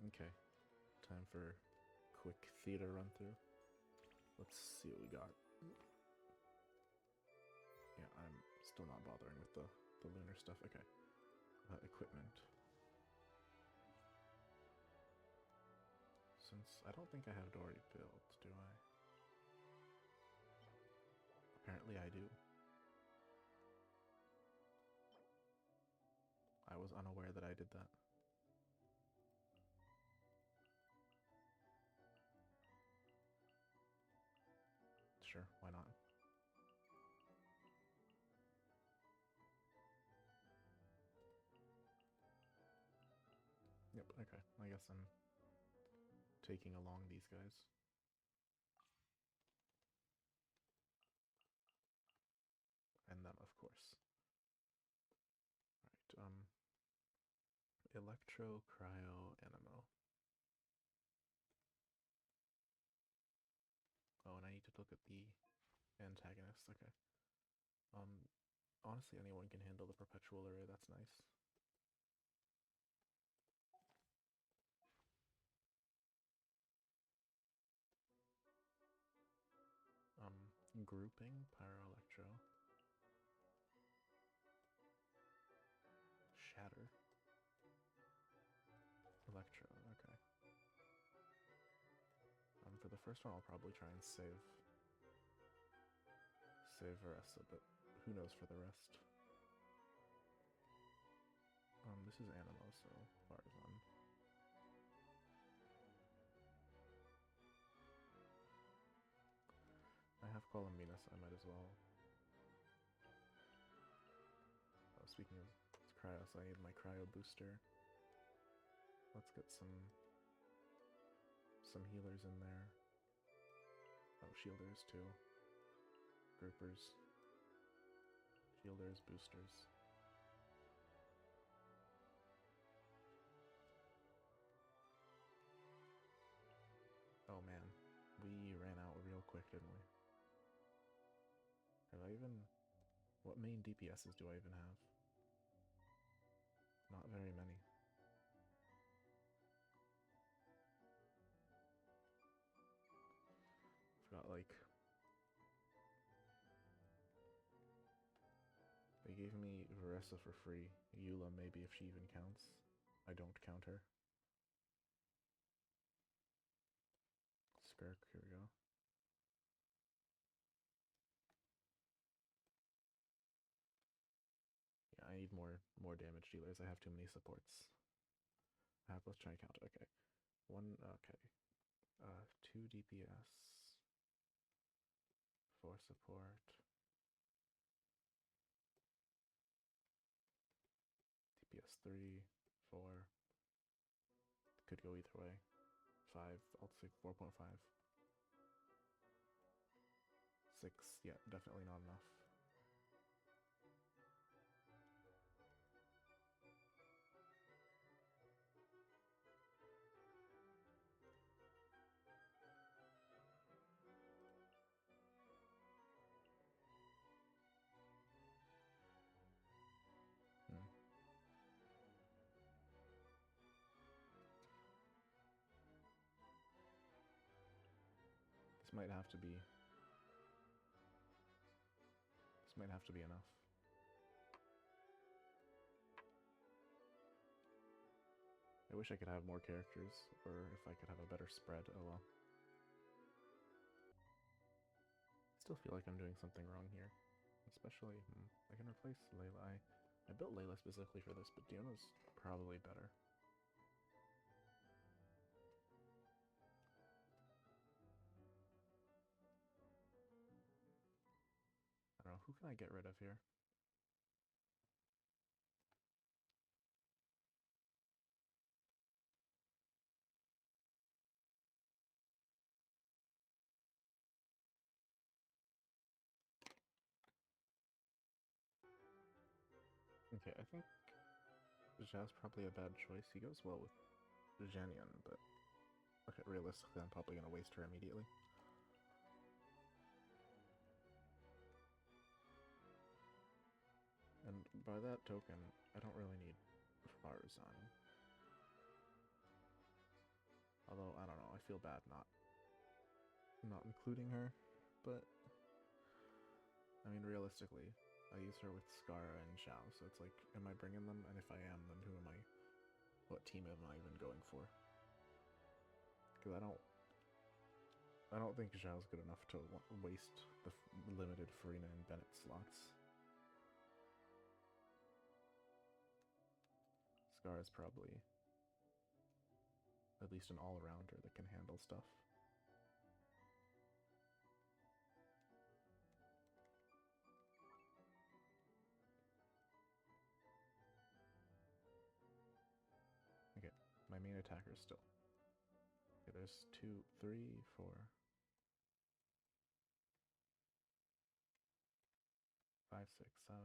Okay, time for quick theater run through. Let's see what we got. Yeah, I'm still not bothering with the lunar stuff. Okay. Equipment. Since I don't think I have Dory built, do I? Apparently I do. I was unaware that I did that. Sure, why not? Yep, okay. I guess I'm taking along these guys. And them, of course. Right, Electro, Cryo, Animo. Oh, and I need to look at the antagonists, okay. Honestly, anyone can handle the perpetual array, that's nice. Grouping, Pyroelectro. Shatter. Electro, okay. For the first one, I'll probably try and save Varessa, but who knows for the rest. This is Animo, so Farzan. I have Columbina, so I might as well. Oh, speaking of cryo, so I need my cryo booster. Let's get some healers in there. Oh, shielders too. Groupers. Shielders, boosters. Oh man, we ran out real quick, didn't we? Have I even... What main DPSs do I even have? Not very many. I've got like... They gave me Varessa for free. Eula maybe if she even counts. I don't count her. Skirk, here we go. Yeah, I need more damage dealers. I have too many supports. Let's try and count it. Okay. Okay. 2 DPS. 4 support. DPS 3, 4. Could go either way. 5, I'll say 4.5. 6, yeah, definitely not enough. This might have to be... This might have to be enough. I wish I could have more characters, or if I could have a better spread, oh well. I still feel like I'm doing something wrong here. Especially, I can replace Layla. I built Layla specifically for this, but Diona's probably better. I don't know, who can I get rid of here? Okay, I think Zhao's probably a bad choice. He goes well with Zhanian, but... Okay, realistically, I'm probably gonna waste her immediately. And by that token, I don't really need Farzan. feel bad not including her, but I mean, realistically, I use her with Scara and Xiao, so it's like, am I bringing them? And if I am, then who am I? What team am I even going for? Because I don't think Xiao's good enough to waste the limited Farina and Bennett slots. Scar is probably at least an all-rounder that can handle stuff. Okay, my main attacker still. Okay, there's 2, 3, 4. 5, 6, 7.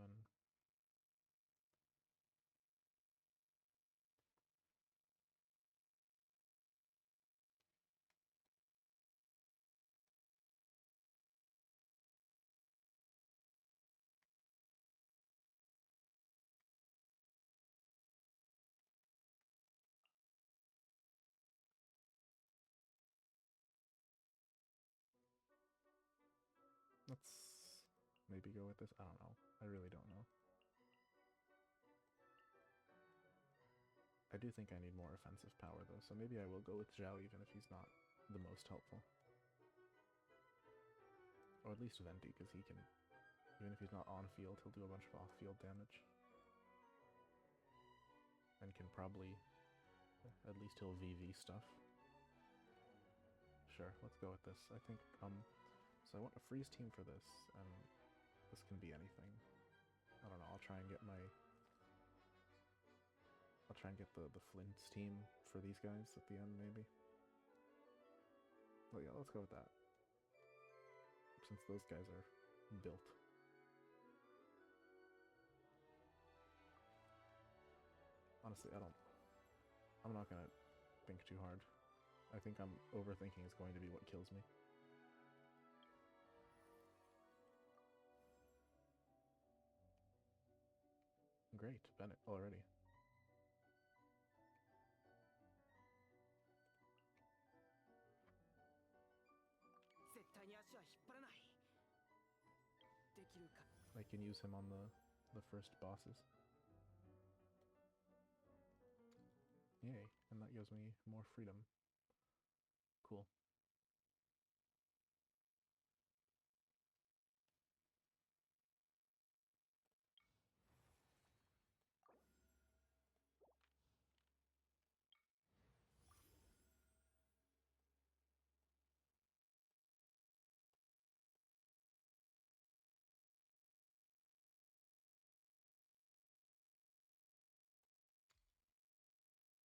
Let's maybe go with this. I don't know. I really don't know. I do think I need more offensive power though, so maybe I will go with Zhao even if he's not the most helpful. Or at least Venti, because he can, even if he's not on field, he'll do a bunch of off-field damage. And can probably, at least he'll VV stuff. Sure, let's go with this. I think, so I want a freeze team for this, and this can be anything. I don't know, I'll try and get the Flint's team for these guys at the end, maybe. Well, yeah, let's go with that. Since those guys are built. Honestly, I'm not gonna think too hard. I think overthinking is going to be what kills me. Great, Bennett already. I can use him on the first bosses. Yay, and that gives me more freedom. Cool.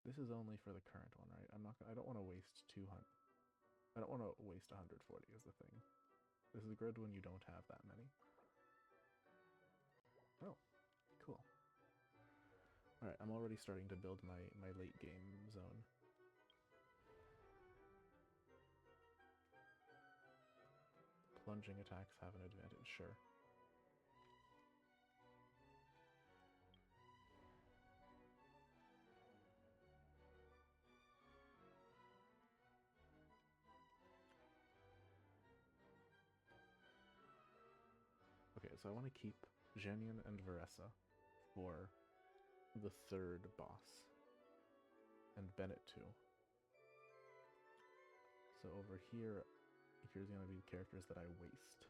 This is only for the current one, right? I don't want to waste 200. I don't want to waste 140 is the thing. This is good when you don't have that many. Oh, cool. Alright, I'm already starting to build my late game zone. Plunging attacks have an advantage, sure. Okay, so I want to keep Zhenyan and Veressa for the third boss. And Bennett too. So over here, here's going to be the characters that I waste.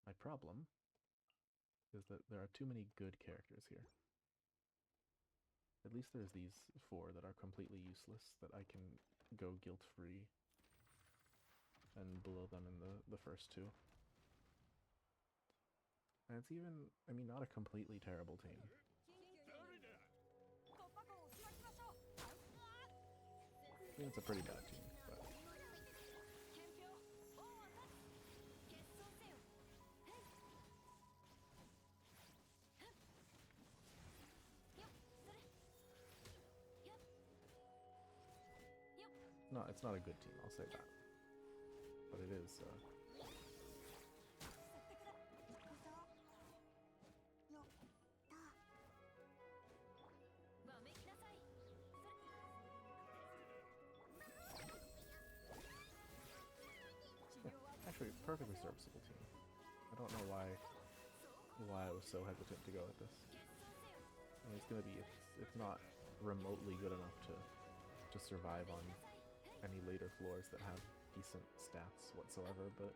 My problem is that there are too many good characters here. At least there's these 4 that are completely useless that I can go guilt-free and blow them in the first 2. And it's even, I mean, not a completely terrible team. I think it's a pretty bad team, but... No, it's not a good team, I'll say that. But it is, yeah, actually, perfectly serviceable team. I don't know why I was so hesitant to go with this. I mean, it's not remotely good enough to survive on any later floors that have decent stats whatsoever, but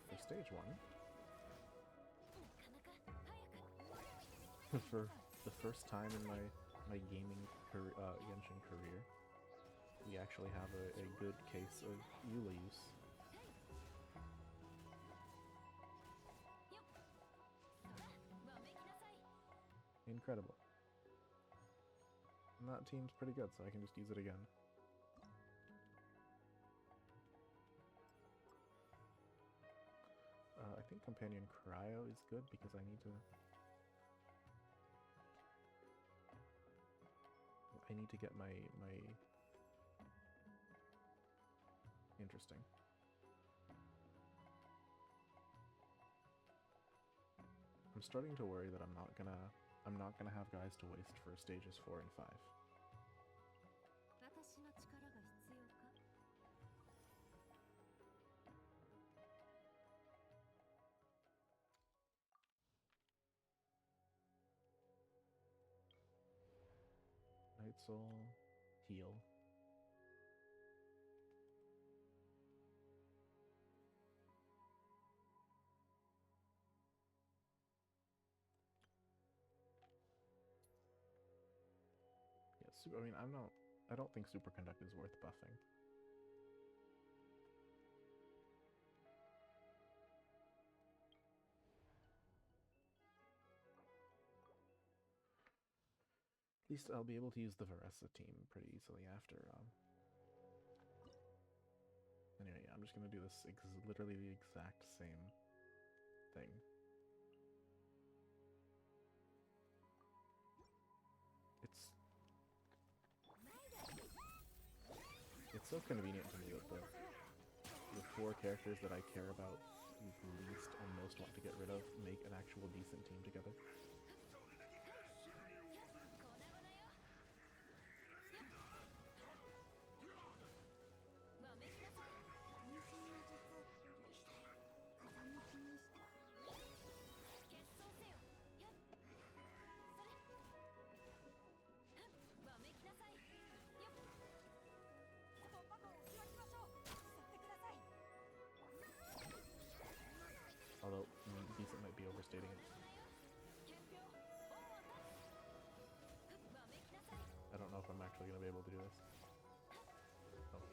for stage 1, for the first time in my gaming Genshin career, we actually have a good case of Eula use. Incredible. And that team's pretty good, so I can just use it again. I think Companion Cryo is good because I need to get my interesting. I'm starting to worry that I'm not gonna have guys to waste for stages 4 and 5. Night Soul, heal. Yeah, I mean, I don't think Superconduct is worth buffing. At least I'll be able to use the Varessa team pretty easily after. Anyway, yeah, I'm just gonna do this literally the exact same thing. It's so convenient to me that the 4 characters that I care about least and most want to get rid of make an actual decent team together. Although, decent might be overstating it. I don't know if I'm actually going to be able to do this. Oh.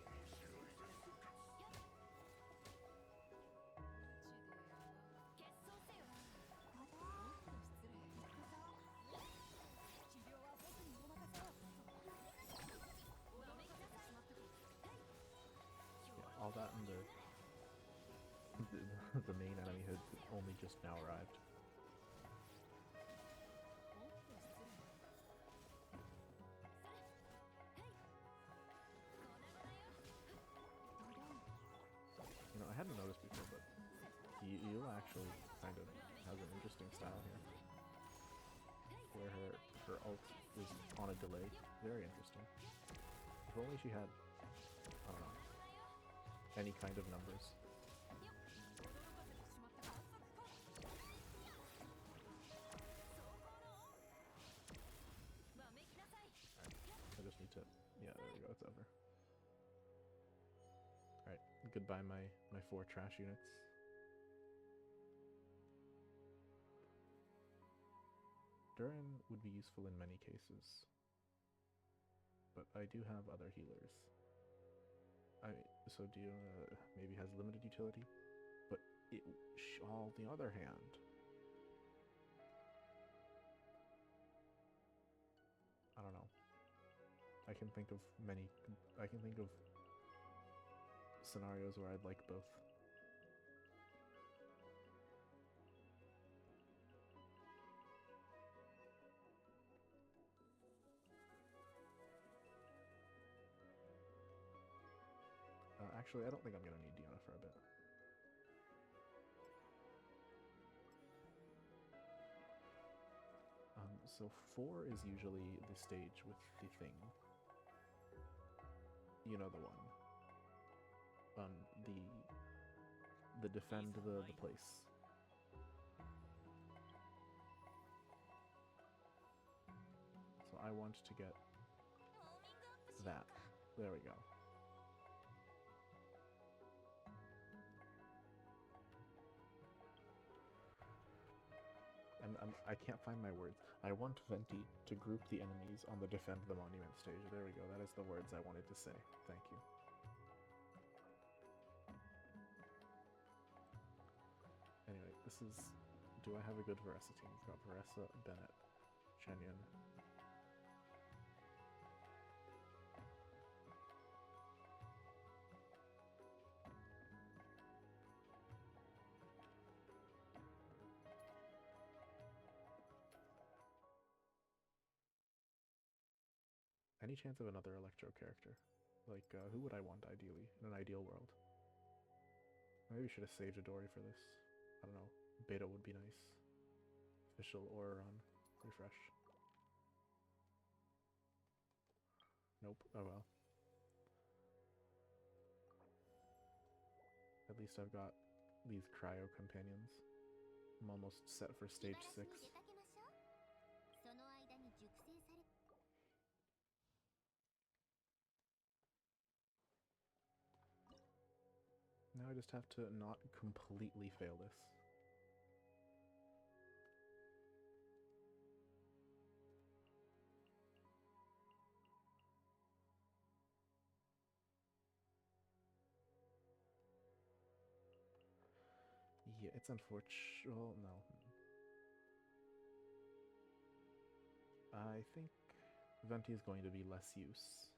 Yeah, all that and the main enemy had only just now arrived. You know, I hadn't noticed before, but Eula actually kind of has an interesting style here. Where her ult is on a delay. Very interesting. If only she had, I don't know, any kind of numbers. I just need to, yeah, there we go, it's over. Alright, goodbye my 4 trash units. Durin would be useful in many cases, but I do have other healers. So Dio maybe has limited utility, but on the other hand, I don't know. I can think of scenarios where I'd like both. Actually, I don't think I'm gonna need Diona for a bit. So 4 is usually the stage with the thing. You know the one. The defend the place. So I want to get that. There we go. I can't find my words. I want Venti to group the enemies on the defend the monument stage. There we go. That is the words I wanted to say. Thank you. Anyway, this is... Do I have a good Veressa team? We've got Veressa, Bennett, Shenyan. Any chance of another Electro character? Like, who would I want ideally, in an ideal world? Maybe we should have saved Adori for this. I don't know. Beta would be nice. Official or on refresh. Nope. Oh well. At least I've got these cryo companions. I'm almost set for stage 6. Now I just have to not completely fail this. Yeah, it's unfortunate. Well, no. I think Venti is going to be less use.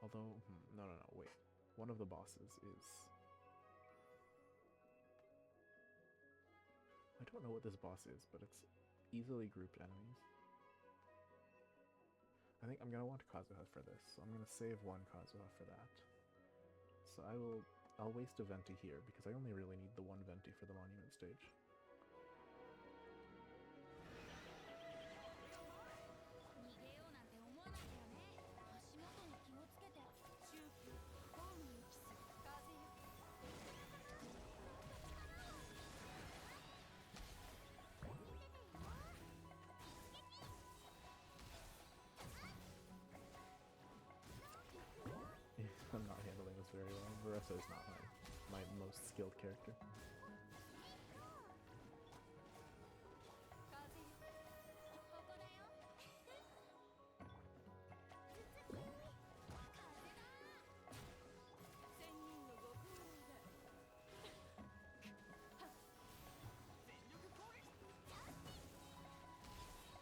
Although, no, wait. One of the bosses is... I don't know what this boss is, but it's easily grouped enemies. I think I'm going to want Kazuha for this, so I'm going to save one Kazuha for that. So I'll waste a Venti here, because I only really need the one Venti for the monument stage. I'm not handling this very well. Veressa is not my most skilled character.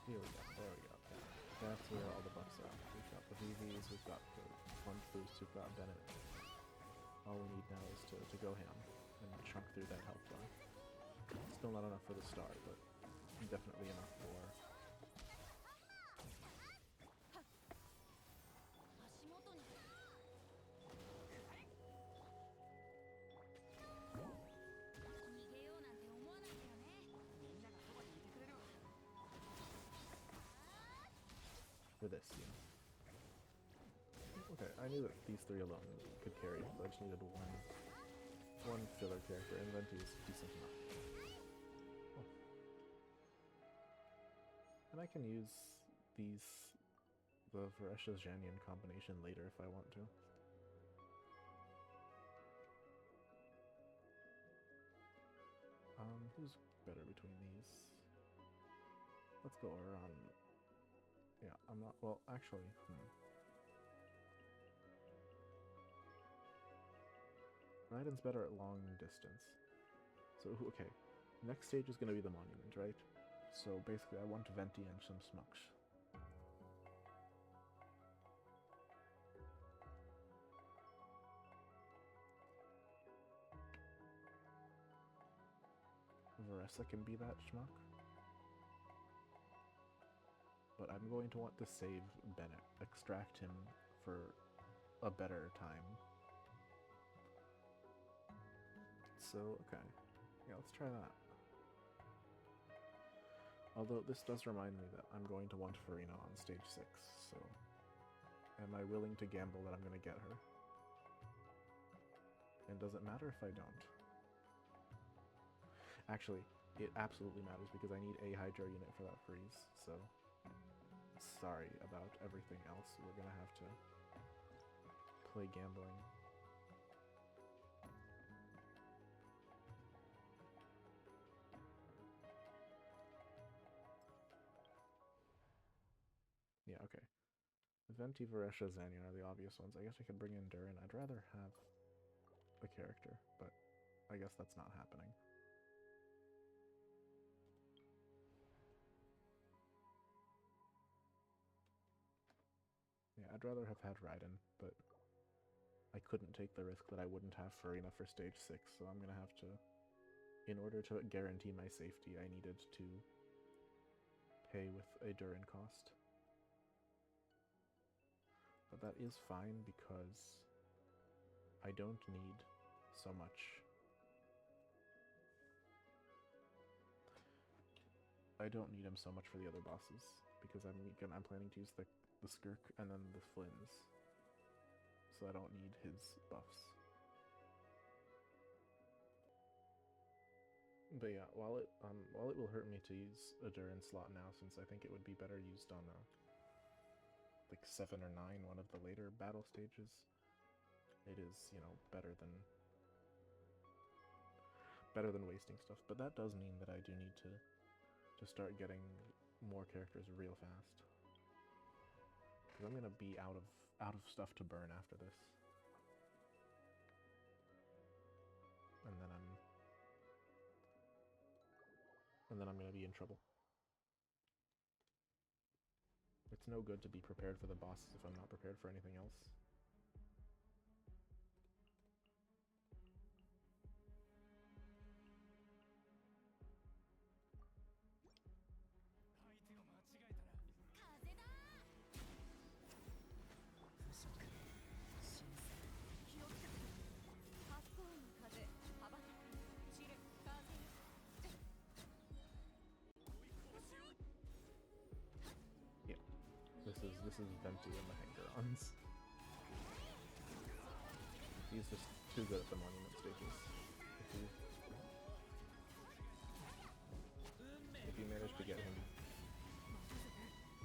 Here we go, there we go. That's where all the buffs are. We've got the VVs, we've got the Plunge boost, we've got Bennett. All we need now is to go ham and chunk through that health bar. Still not enough for the star, but definitely enough for... for this, you know. Okay, I knew that these three alone could carry it, but I just needed one filler character, and Venti is decent enough. Oh. And I can use the Veressa's Janyan combination later if I want to. Who's better between these? Let's go around. Yeah, I'm not, well, actually, Raiden's better at long distance. So, okay, next stage is going to be the monument, right? So basically I want Venti and some Smokes. Veressa can be that schmuck. But I'm going to want to save Bennett, extract him for a better time. So, okay. Yeah, let's try that. Although this does remind me that I'm going to want Farina on stage 6, so am I willing to gamble that I'm going to get her? And does it matter if I don't? Actually, it absolutely matters because I need a Hydro unit for that freeze, so sorry about everything else. We're going to have to play gambling. Yeah, okay. Venti, Varesha, Zanyan are the obvious ones. I guess I could bring in Durin. I'd rather have a character, but I guess that's not happening. Yeah, I'd rather have had Raiden, but I couldn't take the risk that I wouldn't have Farina for stage 6, so I'm gonna have to... In order to guarantee my safety, I needed to pay with a Durin cost. But that is fine because I don't need so much. I don't need him so much for the other bosses because I'm planning to use the Skirk and then the Flins, so I don't need his buffs. But yeah, while it will hurt me to use a Durin slot now, since I think it would be better used on like 7 or 9, one of the later battle stages, it is, you know, better than wasting stuff. But that does mean that I do need to start getting more characters real fast, because I'm gonna be out of stuff to burn after this, and then I'm gonna be in trouble. It's no good to be prepared for the bosses if I'm not prepared for anything else. This is Venti and the Hangerons. He's just too good at the monument stages. If you manage to get him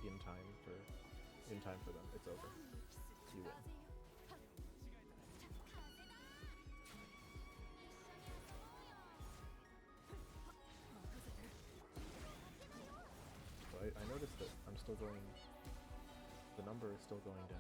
in time for them, it's over. You win. So I noticed that I'm still going. The number is still going down.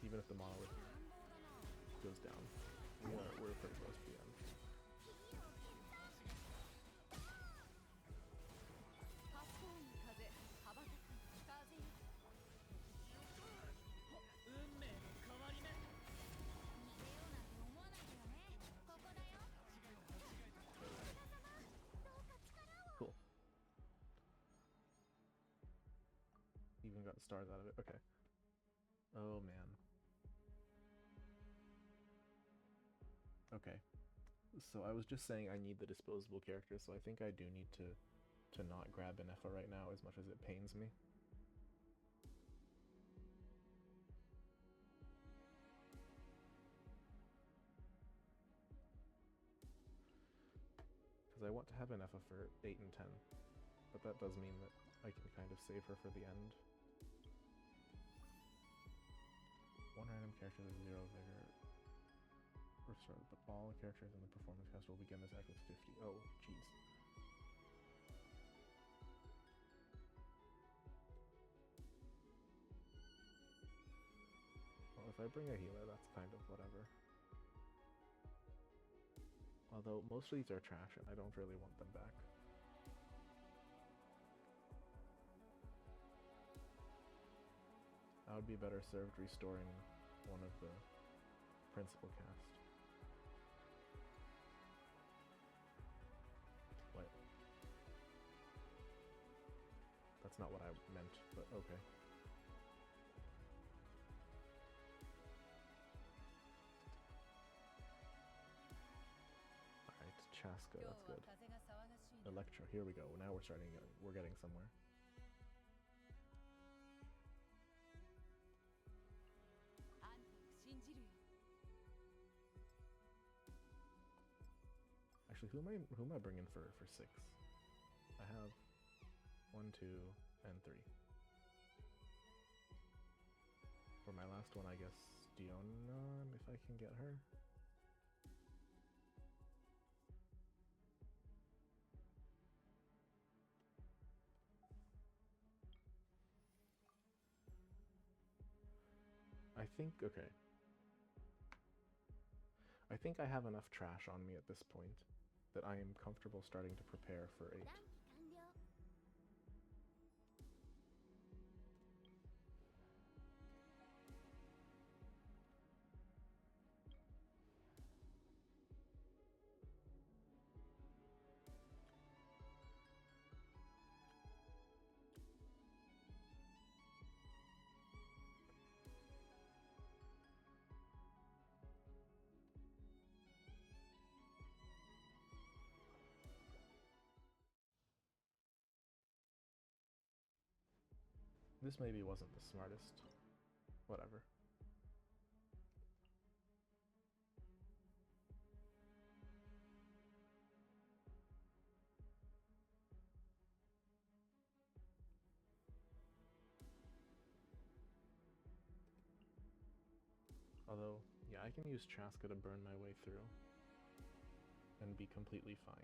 Even if the monolith goes down, we're pretty close to the end. Cool. Even got stars out of it. Okay. Oh man. Okay, so I was just saying I need the disposable characters, so I think I do need to not grab Inefa right now, as much as it pains me. Because I want to have Inefa for 8 and 10, but that does mean that I can kind of save her for the end. One random character with 0 vigor. Restore, but all characters in the performance cast will begin this act with 50. Oh, jeez. if I bring a healer, that's kind of whatever. Although most of these are trash and I don't really want them back. I would be better served restoring one of the principal cast. What? That's not what I meant, but okay. Alright, Chaska, that's good. Electro, here we go. Now we're getting somewhere. Actually, who am I bringing for 6? I have 1, 2, and 3. For my last one, I guess Diona, if I can get her. Okay. I think I have enough trash on me at this point that I am comfortable starting to prepare for 8. This maybe wasn't the smartest. Whatever. Although, yeah, I can use Chaska to burn my way through and be completely fine.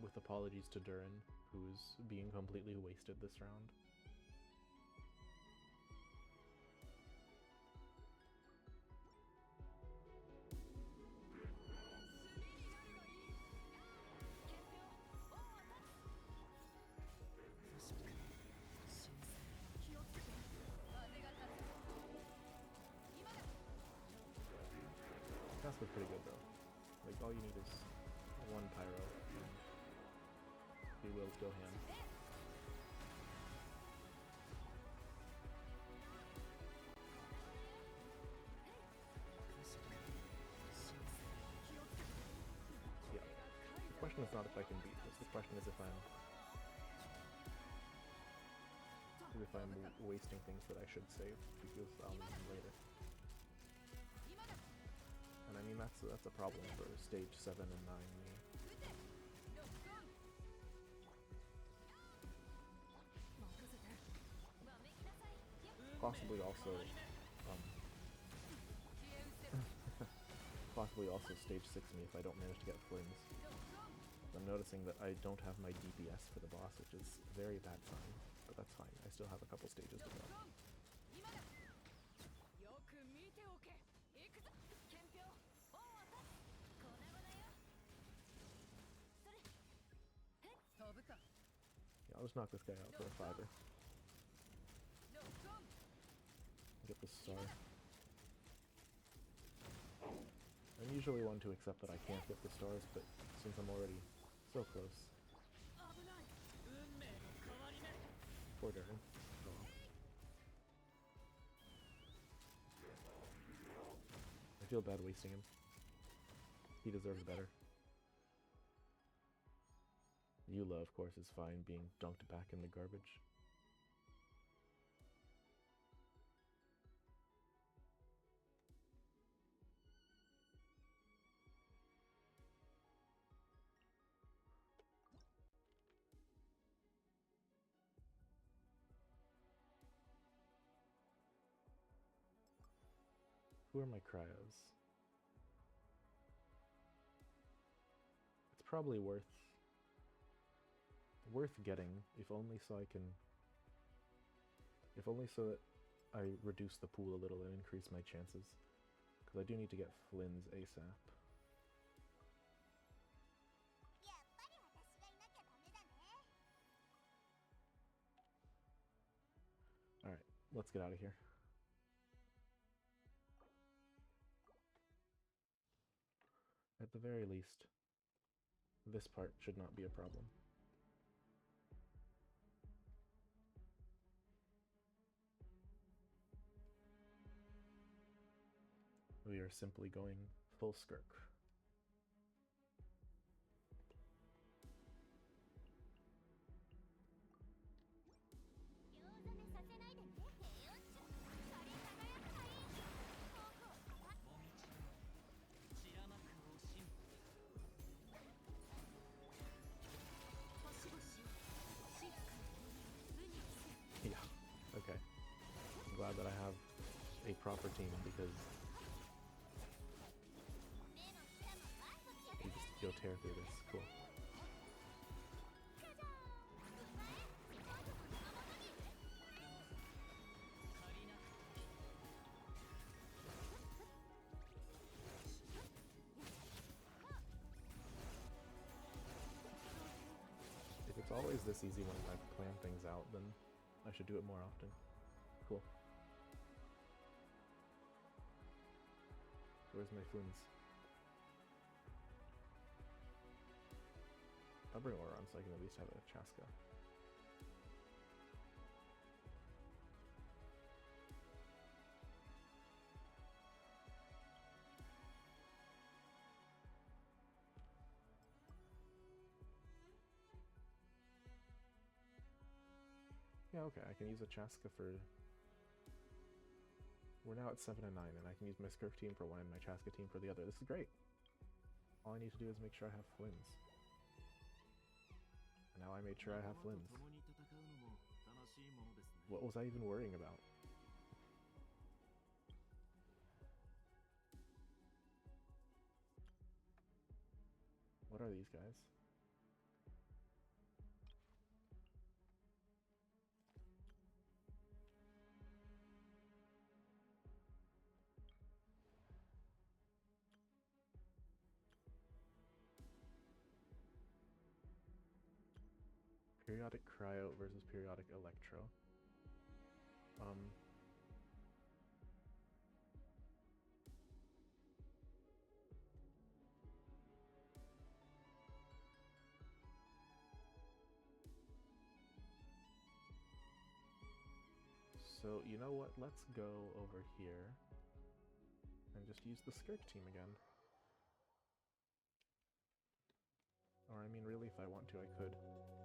With apologies to Durin, who's being completely wasted this round. Chaska's pretty good though. Like, all you need is 1 pyro, and he will go ham. Yeah. The question is not if I can beat this, the question is if I'm wasting things that I should save, because I'll need them later. And I mean, that's a problem for stage 7 and 9 me. Possibly also stage 6 me if I don't manage to get flings. I'm noticing that I don't have my DPS for the boss, which is a very bad sign, but that's fine. I still have a couple stages to go. Yeah, I'll just knock this guy out for a 5er. Get the star. I'm usually one to accept that I can't get the stars, but since I'm already so close. Poor Durin. Oh. I feel bad wasting him. He deserves better. Eula, of course, is fine being dunked back in the garbage. Who are my cryos? probably worth getting, if only so I can, if only so that I reduce the pool a little and increase my chances, because I do need to get Flynn's ASAP. Alright, let's get out of here. At the very least, this part should not be a problem. We are simply going full skirk. Yeah, okay. I'm glad that I have a proper team, because you just go tear through this. Cool. If it's always this easy when I plan things out, then I should do it more often. Cool. Where's my Flynn's? I'll bring Aura on so I can at least have a Chaska. Yeah, okay, I can use a Chaska for... We're now at 7 and 9, and I can use my Skirk team for one and my Chaska team for the other. This is great! All I need to do is make sure I have Flynn's. And now I made sure I have Flynn's. What was I even worrying about? What are these guys? Periodic Cryo versus Periodic Electro. So, you know what? Let's go over here and just use the Skirk team again. Or, I mean, really, if I want to, I could.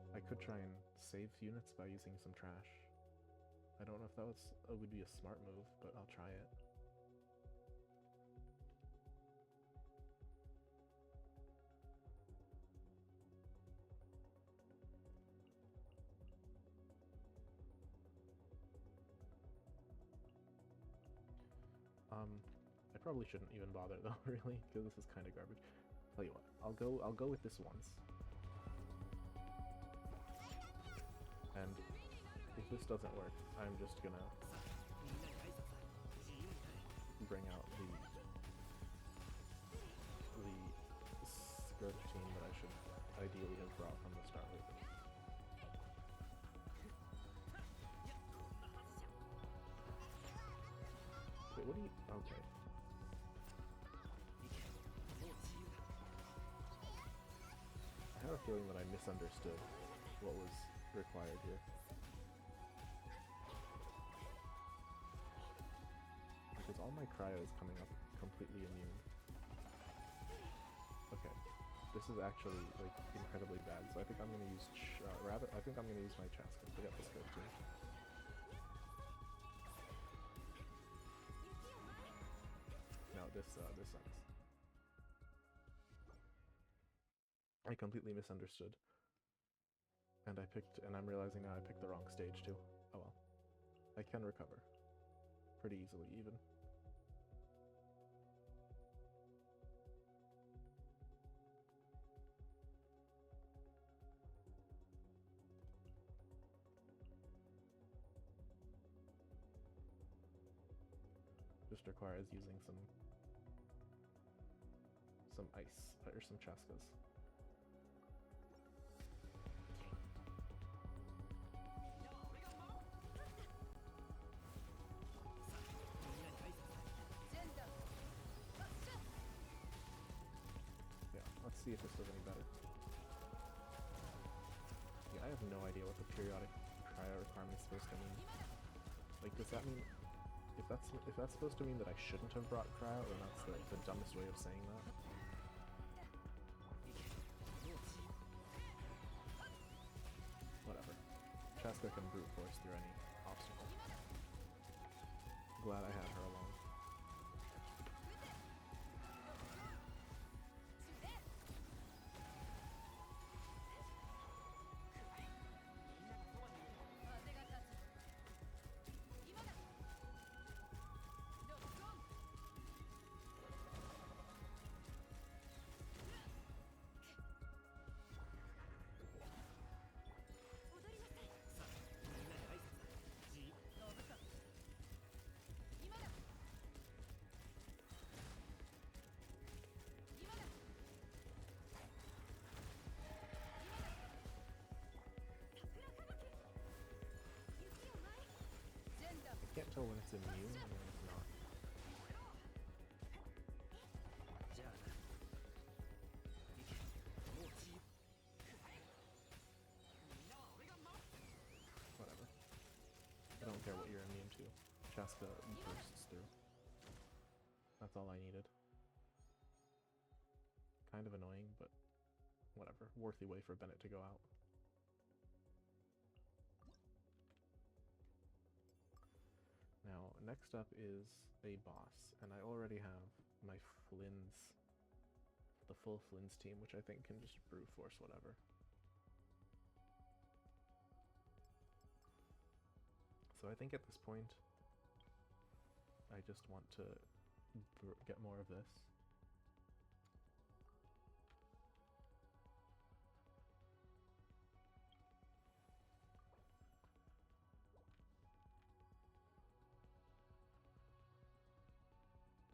I could try and save units by using some trash. I don't know if that would be a smart move, but I'll try it. I probably shouldn't even bother though, really, because this is kind of garbage. Tell you what, I'll go with this once. And if this doesn't work, I'm just gonna bring out the Skirk team that I should ideally have brought from the start with. Wait, what do you... Okay. I have a feeling that I misunderstood what was required here. Because all my cryo is coming up completely immune. Okay. This is actually, like, incredibly bad, so I think I'm gonna use I think I'm gonna use my Chaska. Forget the Skirk team. No, this sucks. I completely misunderstood. And I'm realizing now I picked the wrong stage too. Oh well. I can recover. Pretty easily, even. just requires using some ice or some cheskas. Yeah, let's see if this does any better. Yeah, I have no idea what the periodic cryo requirement is supposed to mean. Like, does that mean if that's supposed to mean that I shouldn't have brought cryo, then that's the dumbest way of saying that. Whatever. Cheska can brute force through any obstacle. Glad I had her along. I can't tell when it's immune and when it's not. Whatever. I don't care what you're immune to. Cheska bursts through. That's all I needed. Kind of annoying, but whatever. Worthy way for Bennett to go out. Now, next up is a boss, and I already have my Flynn's, the full Flynn's team, which I think can just brute force whatever. So I think at this point, I just want to get more of this.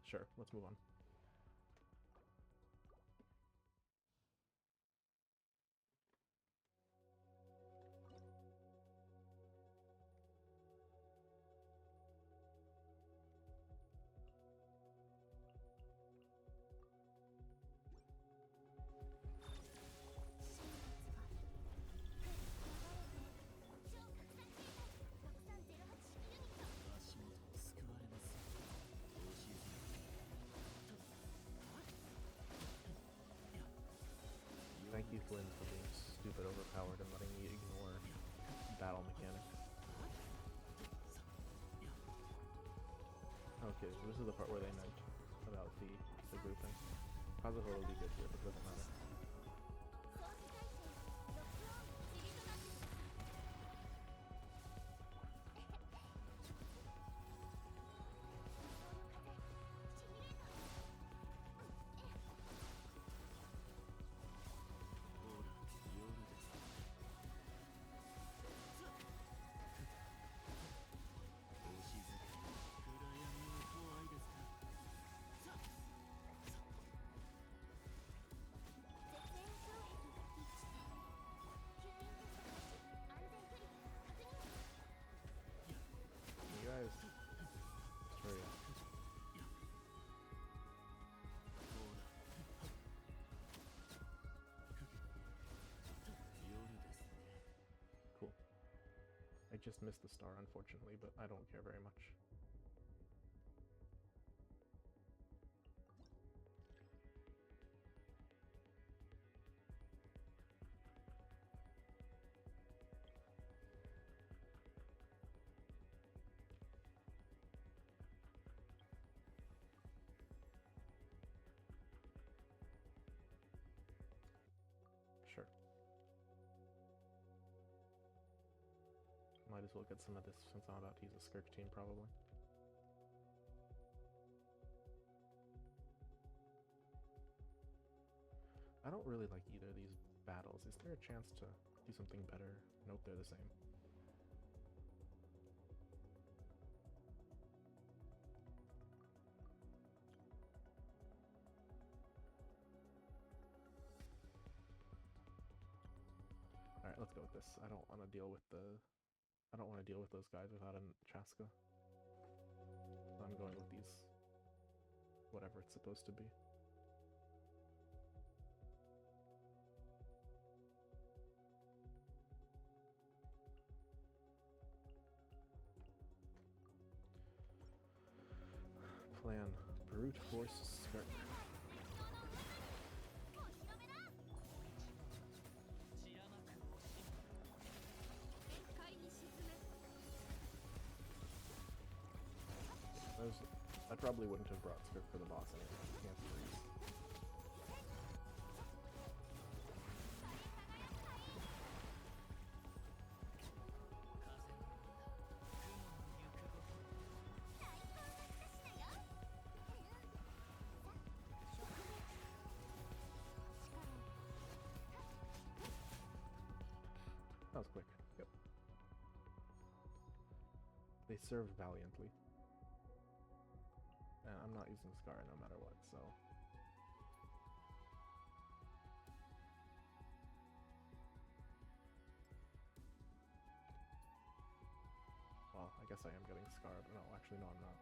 Sure, let's move on. Thank you, Flynn, for being stupid overpowered and letting me ignore battle mechanics. Okay, so this is the part where they meant about the grouping. Kazuho will be good here, but it doesn't matter. Cool. I just missed the star, unfortunately, but I don't care very much. Sure. Might as well get some of this since I'm about to use a Skirk team, probably. I don't really like either of these battles. Is there a chance to do something better? Nope, they're the same. this. I don't want to deal with those guys without a Chaska. So I'm going with these, whatever it's supposed to be. Plan. Brute Force Skirt. I probably wouldn't have brought Skirt for the boss anyway. Can't freeze. That was quick. Yep. They serve valiantly. And I'm not using Scar no matter what, so... Well, I guess I am getting Scar, but no, actually no, I'm not.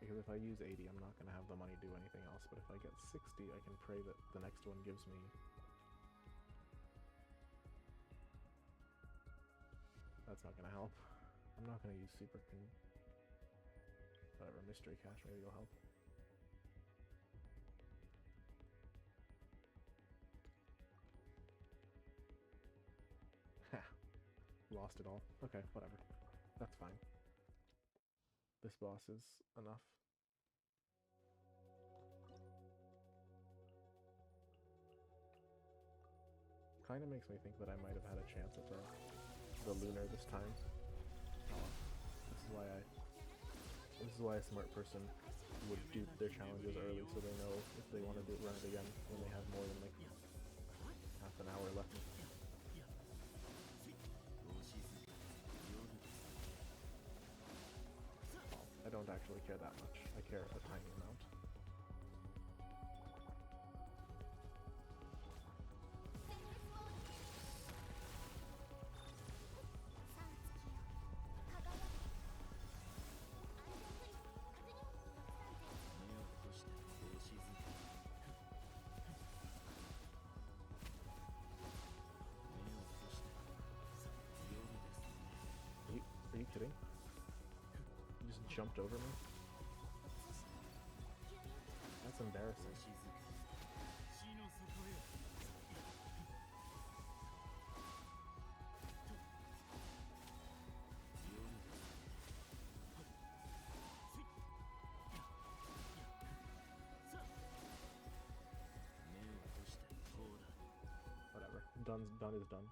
Because if I use 80, I'm not going to have the money to do anything else, but if I get 60, I can pray that the next one gives me... That's not going to help. I'm not going to use Super Whatever, Mystery Cash, maybe it'll help. Ha! Lost it all. Okay, whatever. That's fine. This boss is enough. Kinda makes me think that I might have had a chance at the lunar this time. Oh, this is why a smart person would do their challenges early, so they know if they want to run it again when they have more than like half an hour left. I don't actually care that much. I care a tiny amount. Are you kidding? You just jumped over me? That's embarrassing. Whatever. Done is done.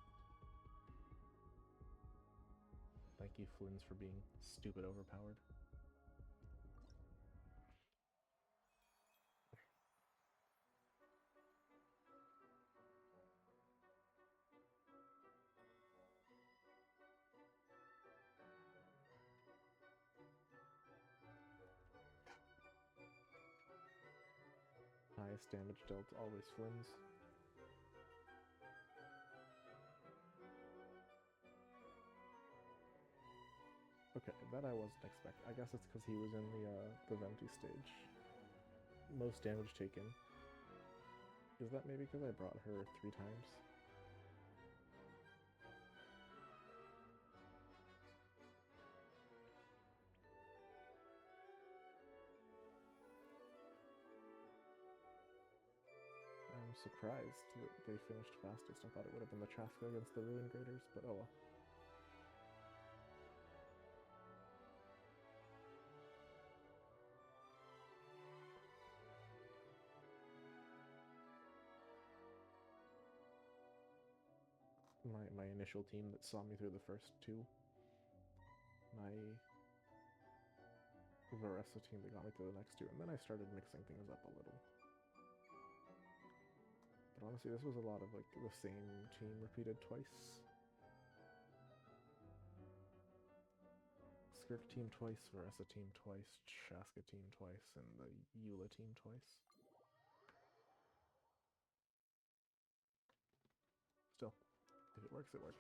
Thank you, Flynn's, for being stupid overpowered. Highest damage dealt, always Flynn's. Okay, that I wasn't expecting. I guess it's because he was in the Venti stage. Most damage taken. Is that maybe because I brought her 3 times? I'm surprised that they finished fastest. I thought it would have been the Chaska against the Ruin Graders, but oh well. My initial team that saw me through the first 2. My Varessa team that got me through the next 2, and then I started mixing things up a little. But honestly, this was a lot of like the same team repeated twice. Skirt team twice, Varessa team twice, Chaska team twice, and the Eula team twice. Still, It works, it works.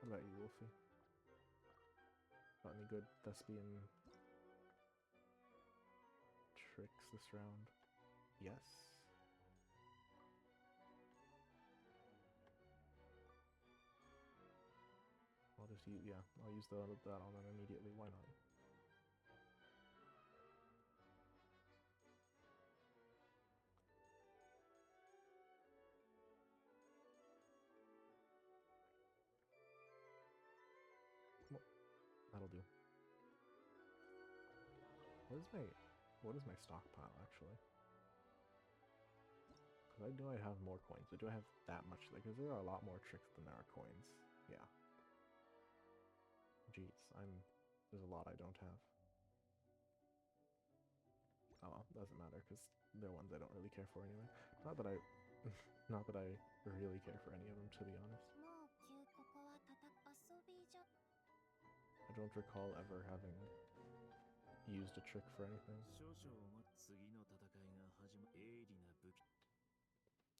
What about you, Wolfie? Got any good thespian tricks this round? Yes. I'll just use, yeah, I'll use that on them immediately, why not? Well, that'll do. What is my stockpile, actually? Because I know I have more coins, but do I have that much? Because there are a lot more tricks than there are coins. Yeah. Jeez, there's a lot I don't have. Oh well, doesn't matter, because they're ones I don't really care for anyway. Not that I really care for any of them, to be honest. I don't recall ever having used a trick for anything.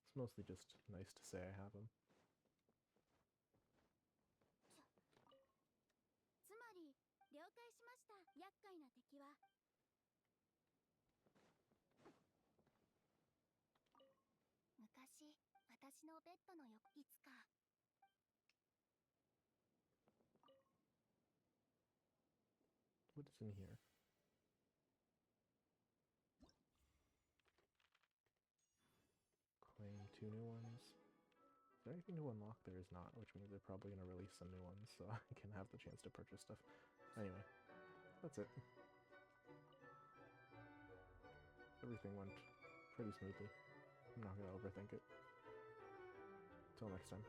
It's mostly just nice to say I have them. What is in here? Claim 2 new ones. Is there anything to unlock? There is not, which means they're probably going to release some new ones, so I can have the chance to purchase stuff. Anyway, that's it. Everything went pretty smoothly. I'm not going to overthink it. Till next time.